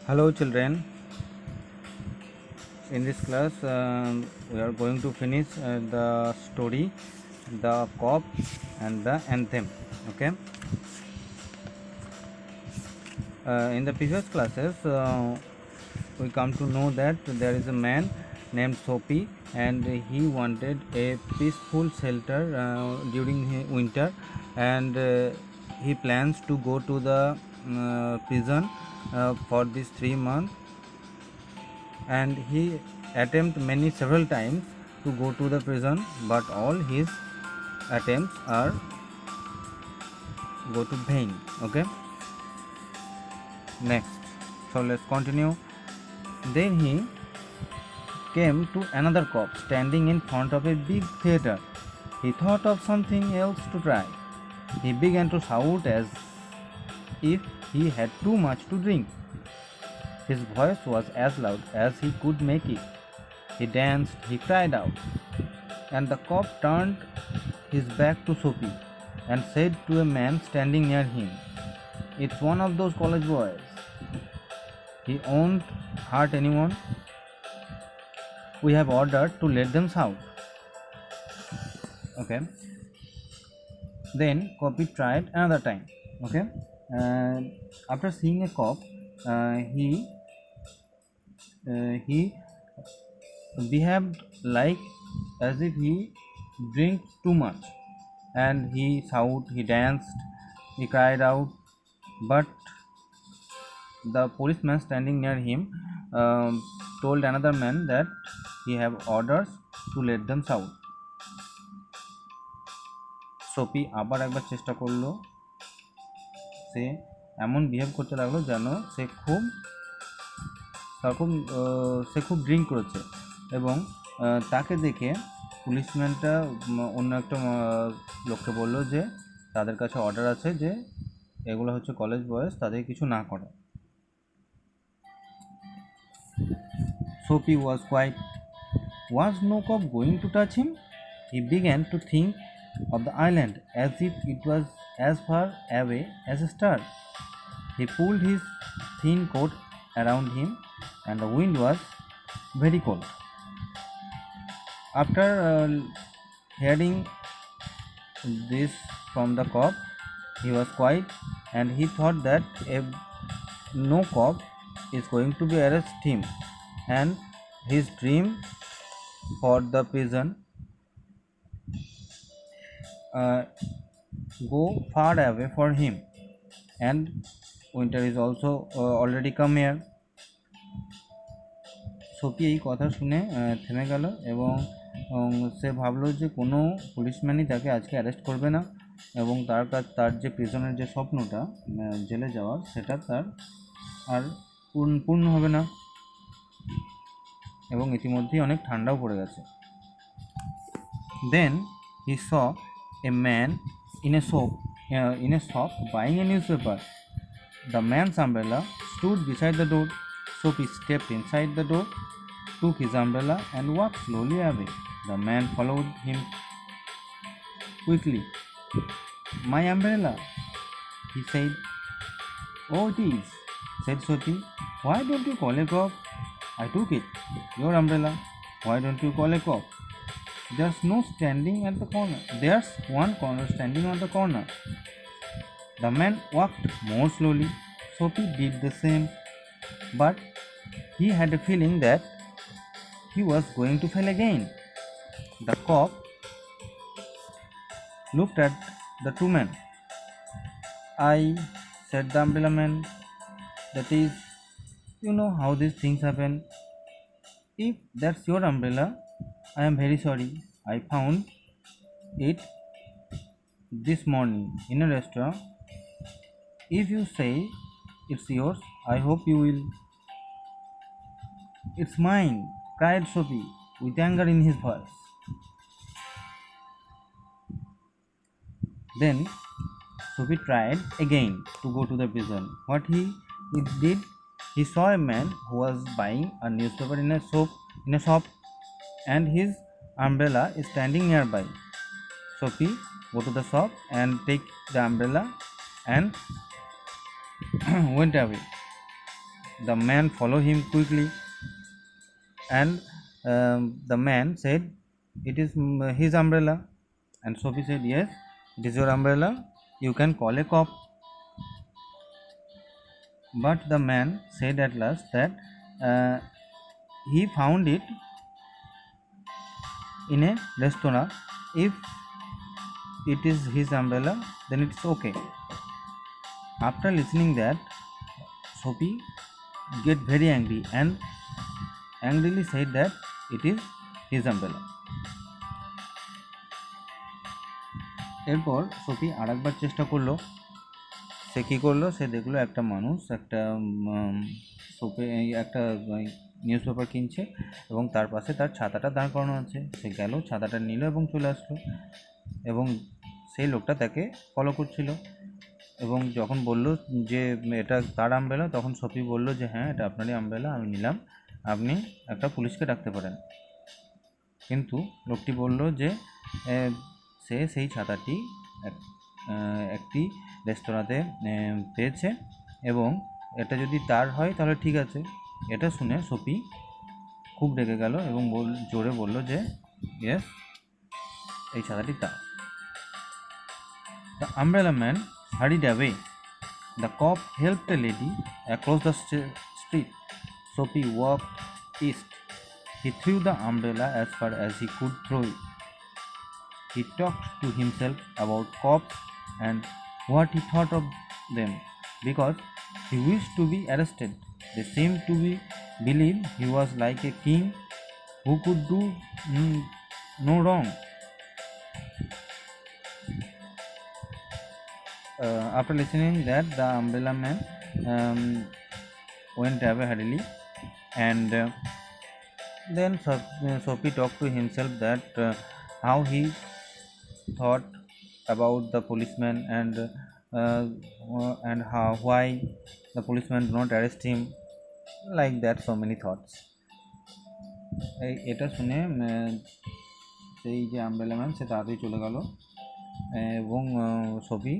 Hello children, in this class we are going to finish the story The Cop and the Anthem. Okay. In the previous classes we come to know that there is a man named Soapy and he wanted a peaceful shelter during winter, and he plans to go to the prison for these 3 months, and he attempt many several times to go to the prison, but all his attempts are go to vain. Okay, next, so let's continue. Then he came to another cop standing in front of a big theater. He thought of something else to try. He began to shout as if he had too much to drink. His voice was as loud as he could make it. He danced, he cried out, and the cop turned his back to Soapy and said to a man standing near him, "It's one of those college boys. He won't hurt anyone. We have ordered to let them out." Okay. Then Copy tried another time. Okay. And after seeing a cop, he behaved like as if he drank too much, and he shouted, he danced, he cried out, but the policeman standing near him told another man that he have orders to let them out. Soapy আবার একবার চেষ্টা করলো। সে এমন behave করতে লাগলো যেন সে খুব drink করেছে, এবং তাকে দেখে পুলিশম্যানটা অন্য একটা লোককে বললো যে তাদের কাছে অর্ডার আছে যে এগুলো হচ্ছে কলেজ বয়েজ, তাদের কিছু না করে। Soapy was quiet. Was no cop going to touch him? He began to think of the island as if it was as far away as a star. He pulled his thin coat around him, and the wind was very cold. After hearing this from the cop, he was quiet, and he thought that if no cop is going to be arrest him, and his dream for the prison go far away for him, and winter is also already come here. Soapy এই কথা শুনে থেমে গেল, এবং সে ভাবলো যে কোনো পুলিশম্যানই তাকে আজকে অ্যারেস্ট করবে না, এবং তার যে প্রিজনের যে স্বপ্নটা জেলে যাওয়ার, সেটা তার আর পূর্ণ হবে না, এবং ইতিমধ্যেই অনেক ঠান্ডাও পড়ে গেছে। Then he saw a man in a shop buying a newspaper. The man's umbrella stood beside the door. Soapy stepped inside the door, took his umbrella, and walked slowly away. The man followed him quickly. "My umbrella," he said. "Oh, it is," said Soapy. "Why don't you call a cop?" "I took it. Your umbrella. Why don't you call a cop?" There's no standing at the corner. There's one corner standing on the corner." The man walked more slowly. Soapy did the same, but he had a feeling that he was going to fail again. The cop looked at the two men. "I," said the umbrella man, "that is, you know how these things happen. If that's your umbrella, I am very sorry. I found it this morning in a restaurant. If you say it's yours, I hope you will." "It's mine," cried Soapy with anger in his voice. Then Soapy tried again to go to the prison. What he did, he saw a man who was buying a newspaper in a shop, and his umbrella is standing nearby. Soapy go to the shop and take the umbrella and went away. The man followed him quickly, and the man said, "It is his umbrella." And Sophie said, "Yes, it is your umbrella. You can call a cop." But the man said at last that uh, he found it in a restaurant. If it is his umbrella, then it's okay. After listening that, Sophie get very angry and angrily said that it is his umbrella. এরপর Sophie আরেকবার চেষ্টা করলো। সে কী করলো, সে দেখলো একটা মানুষ একটা একটা নিউজ পেপার কিনছে এবং তার পাশে তার ছাতাটা দাঁড় করানো আছে। সে গেল, ছাতাটা নিল এবং চলে আসলো, এবং সেই লোকটা তাকে ফলো করছিল। এবং যখন বলল যে এটা তার আমব্রেলা, তখন সোফি বলল যে হ্যাঁ, এটা আপনারই আমব্রেলা, আমি নিলাম, আপনি একটা পুলিশকে ডাকতে পারেন। কিন্তু লোকটি বলল যে সে সেই ছাতাটি একটি রেস্তোরাঁতে পেয়েছে এবং এটা যদি তার হয় তাহলে ঠিক আছে। এটা শুনে সোফি খুব রেগে গেল এবং জোরে বলল যে ইয়েস, এই ছাতাটি তার। The umbrella man hurried away. The cop helped a lady across the street. Sophie walked east. He threw the umbrella as far as he could throw it. He talked to himself about cops and what he thought of them, because he wished to be arrested. They seemed to believe he was like a king who could do no wrong. After listening that, the umbrella man went away hurriedly, and then Sophie talked to himself that how he thought about the policeman and why the policeman did not arrest him, like that so many thoughts. এটা শুনে সেই যে umbrella man সে তাড়াতাড়ি চলে গেল এবং Sophie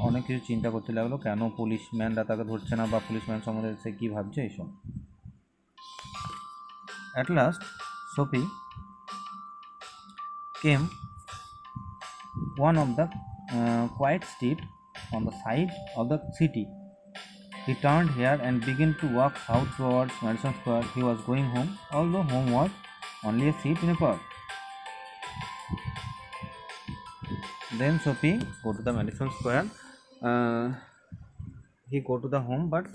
অনেক কিছু চিন্তা করতে লাগলো, কেন পুলিশম্যানরা তাকে ধরছে না বা পুলিশম্যান সম্বন্ধে সে কী ভাবছে এইসব। At last, Sophie came one of the quiet street on the side of the city. He turned here and began to walk south towards Madison Square. He was going home, although home was only a seat in a park. Then Sophie go to the Madison Square. He go to the home, but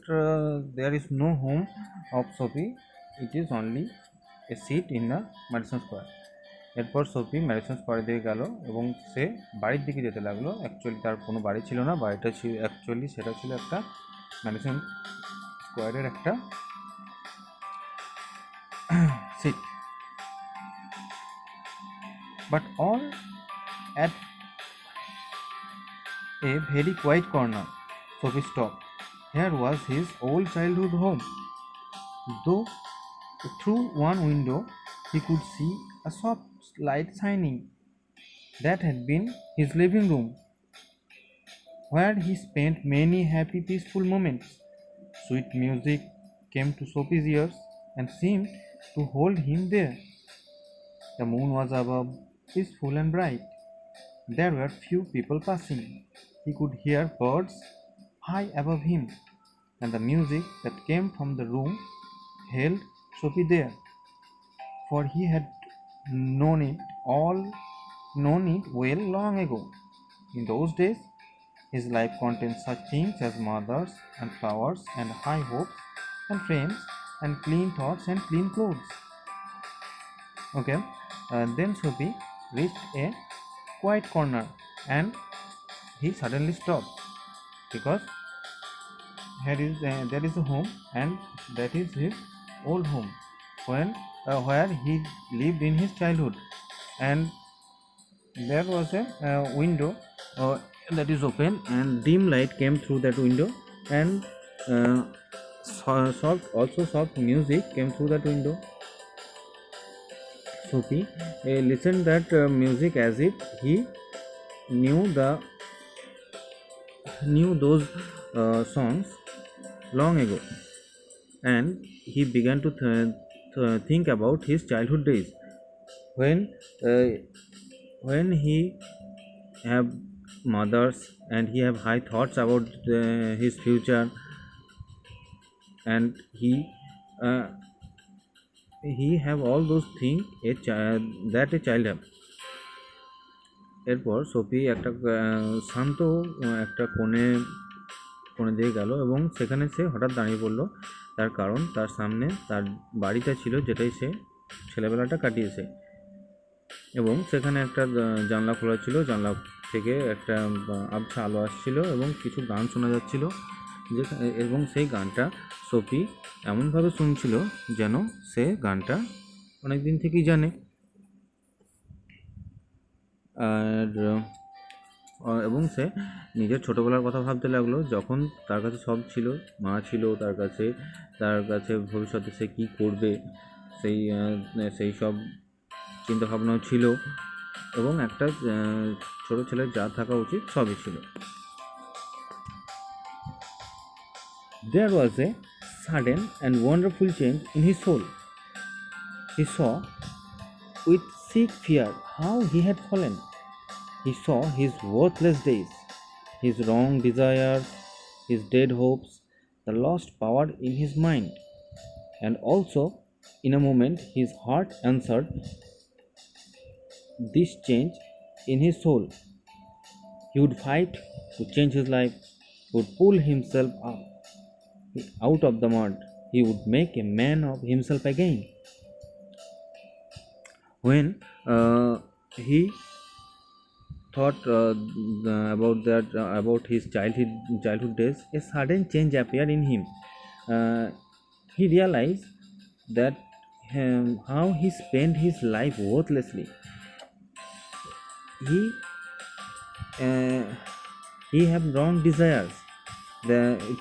there is no home of Sophie. It is only a seat in the Madison Square. এরপর Sophie Madison স্কোয়ারের দিকে গেল এবং সে বাড়ির দিকে যেতে লাগলো। Actually তার কোনো বাড়ি ছিল না, বাড়িটা ছিল অ্যাকচুয়ালি সেটা ছিল একটা ম্যাডিসন স্কোয়ারের একটা seat. But all at a very quiet corner, Sophie stopped. Here was his old childhood home. Though through one window he could see a soft light shining. That had been his living room, where he spent many happy, peaceful moments. Sweet music came to Sophie's ears and seemed to hold him there. The moon was above, peaceful and bright. There were few people passing. He could hear birds high above him, and the music that came from the room held Sophie there, for he had known it well long ago. In those days, his life contained such things as mothers and flowers and high hopes and friends and clean thoughts and clean clothes. Okay, then Sophie reached a quiet corner and he suddenly stopped, because there is a home, and that is his old home where he lived in his childhood, and there was a window that is open, and dim light came through that window, and soft music came through that window. Sophie listened that music as if he knew those songs long ago. and he began to think about his childhood days when uh, he have mothers and he have high thoughts about his future, and uh, he have all those things a child that a child have. এরপর Sophie একটা শান্ত একটা কোণে দিয়ে গেল এবং সেখানে সে হঠাৎ দাঁড়িয়ে পড়লো। তার কারণ তার সামনে তার বাড়িটা ছিল যেটাই সে ছেলেবেলাটা কাটিয়েছে, এবং সেখানে একটা জানলা খোলা ছিল, জানলা থেকে একটা আবছা আলো আসছিল এবং কিছু গান শোনা যাচ্ছিল, যে এবং সেই গানটা সোফি এমনভাবে শুনছিল যেন সে গানটা অনেক দিন থেকেই জানে। আর এবং সে নিজের ছোটোবেলার কথা ভাবতে লাগলো, যখন তার কাছে সব ছিল, মা ছিল তার কাছে ভবিষ্যতে সে কী করবে সেই সব চিন্তাভাবনাও ছিল, এবং একটা ছোটো ছেলের যা থাকা উচিত সবই ছিল। There was a sudden and wonderful change in his soul. He saw with sick fear how he had fallen. He saw his worthless days, his wrong desires, his dead hopes, the lost power in his mind. And also, in a moment, his heart answered this change in his soul. He would fight to change his life, would pull himself up out of the mud. He would make a man of himself again. When he thought about his childhood days, a sudden change appeared in him. He realized that how he spent his life worthlessly. He have wrong desires.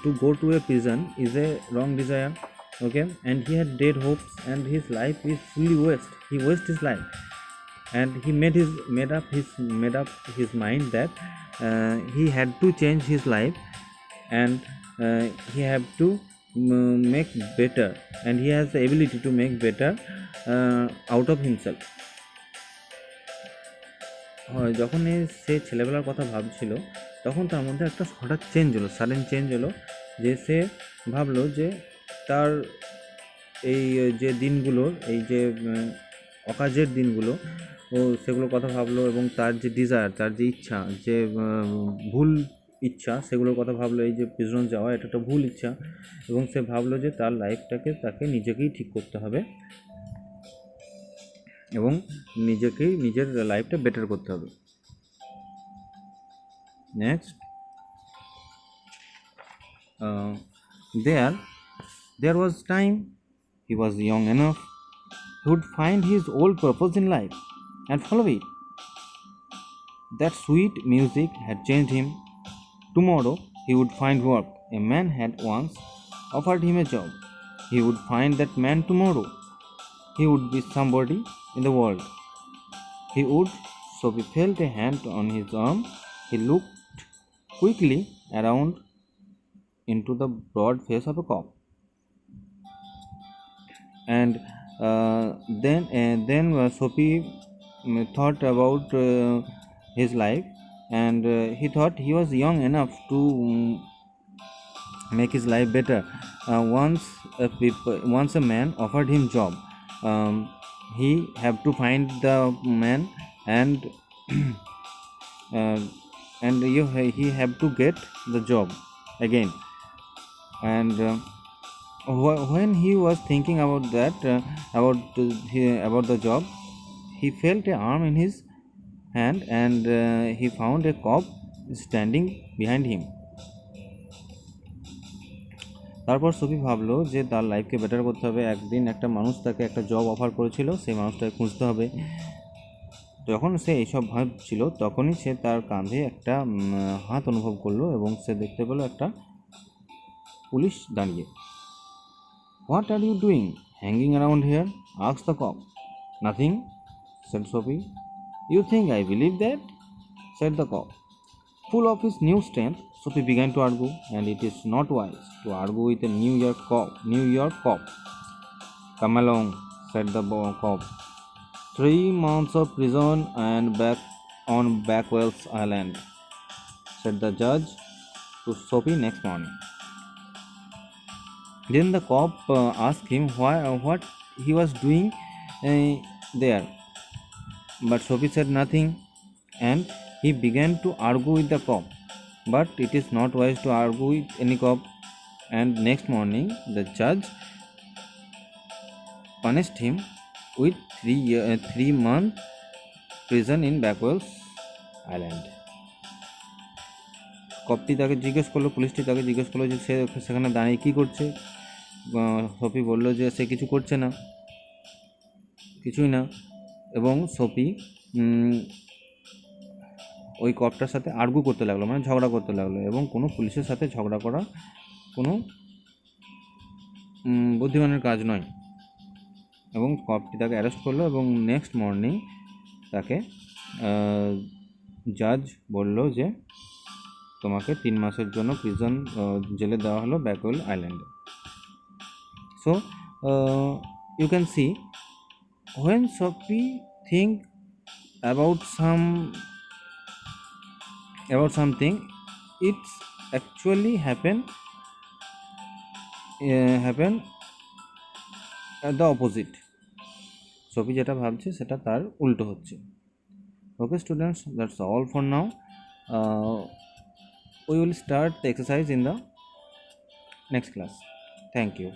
To go to a prison is a wrong desire, okay, and he had dead hopes, and his life is fully waste. He wasted his life, and he made up his mind that he had to change his life, and he have to make better, and he has the ability to make better out of himself. যখন সে ছেলেবেলার কথা ভাবছিল, তখন তার মধ্যে একটা হঠাৎ sudden change হলো, যে সে ভাবলো যে তার এই যে দিনগুলোর এই যে অকাজের দিনগুলো, ও সেগুলোর কথা ভাবলো, এবং তার যে ডিজায়ার, তার যে ইচ্ছা, যে ভুল ইচ্ছা, সেগুলোর কথা ভাবলো। এই যে প্রিজন যাওয়া, এটা একটা ভুল ইচ্ছা, এবং সে ভাবলো যে তার লাইফটাকে তাকে নিজেকেই ঠিক করতে হবে এবং নিজের লাইফটা বেটার করতে হবে। Next, there was time he was young enough, he would find his old purpose in life and follow it. That sweet music had changed him. Tomorrow he would find work. A man had once offered him a job. He would find that man tomorrow. He would be somebody in the world. He would. Sophie felt a hand on his arm. He looked quickly around into the broad face of a cop, and then Sophie thought about his life, and he thought he was young enough to make his life better. Once a man offered him job, he have to find the man, and he have to get the job again. And when he was thinking about that, about the job, he felt an arm in his hand, and he found a cop standing behind him. তারপর Sophie ভাবলো যে তার লাইফকে better করতে হবে। একদিন একটা মানুষ তাকে একটা জব অফার করেছিল, সেই মানুষটাকে খুঁজতে হবে। যখন সে এইসব ভাবছিল, তখনই সে তার কাঁধে একটা হাত অনুভব করলো, এবং সে দেখতে পেলো একটা পুলিশ দাঁড়িয়ে। "What are you doing hanging around here?" asked the cop. "Nothing," said Sophie. "You think I believe that?" said the cop. Full of his new strength, Sophie began to argue, and it is not wise to argue with a New York cop. New York cop. Come along, said the cop. 3 months of prison and back on Backwell's Island, said the judge to Sophie next morning. Then the cop asked him what he was doing there, but Sophie said nothing, and he began to argue with the cop. But it is not wise to argue with any cop. And next morning, the judge punished him with 3 month prison in Backwell's Island. কপটি তাকে জিজ্ঞেস করলো, পুলিশটি তাকে জিজ্ঞেস করলো যে সে সেখানে দাঁড়িয়ে কী করছে। সোফি বলল যে সে কিছু করছে না, কিছুই না। এবং সোফি ওই কপটার সাথে আর্গু করতে লাগলো, মানে ঝগড়া করতে লাগলো, এবং কোনো পুলিশের সাথে ঝগড়া করা কোনো বুদ্ধিমানের কাজ নয়। এবং কপটি তাকে অ্যারেস্ট করলো, এবং নেক্সট মর্নিং তাকে জাজ বলল যে তোমাকে 3 মাসের জন্য প্রিজন জেলে দেওয়া হলো ব্যাকওয়েল আইল্যান্ডে। So you can see when Sophie think about something, it's actually happen at the opposite. Sophie যেটা ভাবছে সেটা তার উল্টো হচ্ছে। Okay students, that's all for now. We will start the exercise in the next class. Thank you.